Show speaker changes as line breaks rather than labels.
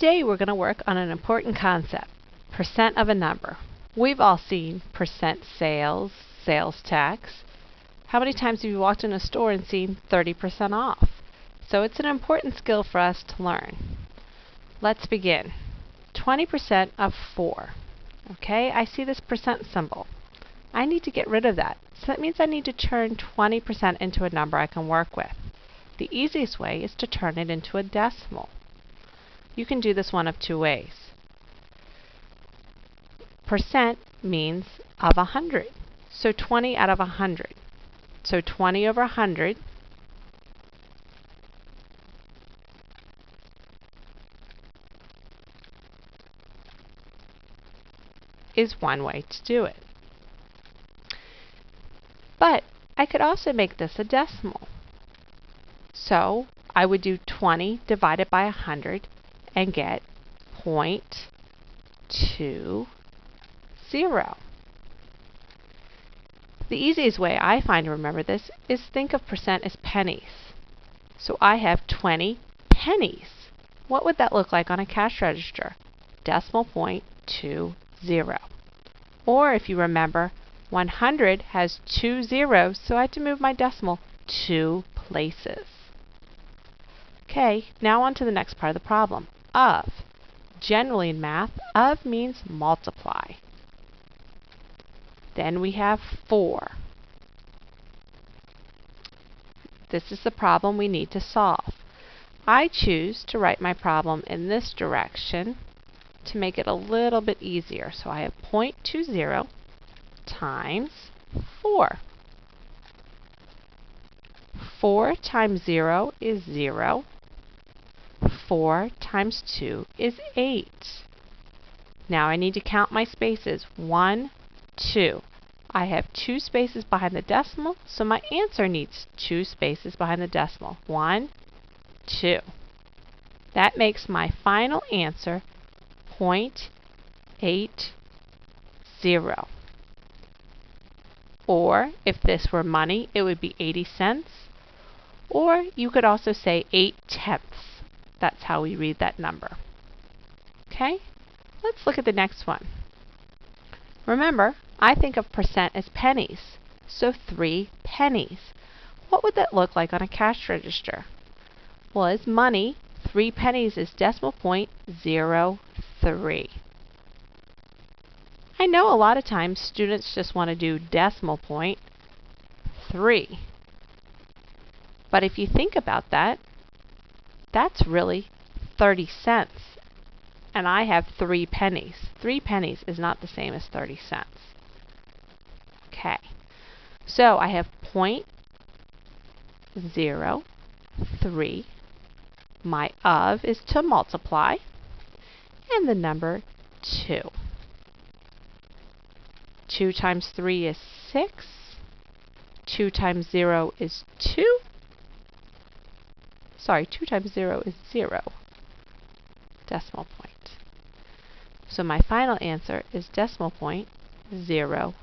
Today we're going to work on an important concept, percent of a number. We've all seen percent sales, sales tax. How many times have you walked in a store and seen 30% off? So it's an important skill for us to learn. Let's begin. 20% of 4. Okay, I see this percent symbol. I need to get rid of that. So that means I need to turn 20% into a number I can work with. The easiest way is to turn it into a decimal. You can do this one of two ways. Percent means of 100. So 20 out of 100. So 20 over 100 is one way to do it. But I could also make this a decimal. So I would do 20 divided by 100 and get 0.20. The easiest way I find to remember this is think of percent as pennies. So I have 20 pennies. What would that look like on a cash register? Decimal point 20. Or if you remember, 100 has 2 zeros, so I have to move my decimal 2 places. Okay, now on to the next part of the problem. Of. Generally in math, of means multiply. Then we have 4. This is the problem we need to solve. I choose to write my problem in this direction to make it a little bit easier. So I have 0.20 times 4. 4 times 0 is 0. 4 times 2 is 8. Now I need to count my spaces. 1, 2. I have 2 spaces behind the decimal, so my answer needs 2 spaces behind the decimal. 1, 2. That makes my final answer 0.80. Or if this were money, it would be 80 cents. Or you could also say 8/10. That's how we read that number. Okay? Let's look at the next one. Remember, I think of percent as pennies. So 3 pennies. What would that look like on a cash register? Well, as money, 3 pennies is decimal point 03. I know a lot of times students just want to do decimal point 3. But if you think about that, that's really 30 cents. And I have 3 pennies. 3 pennies is not the same as 30 cents. Okay. So I have 0.03. My of is to multiply. And the number 2. 2 times 3 is 6. 2 times 0 is 2. Sorry, 2 times 0 is 0. Decimal point. So my final answer is decimal point 03.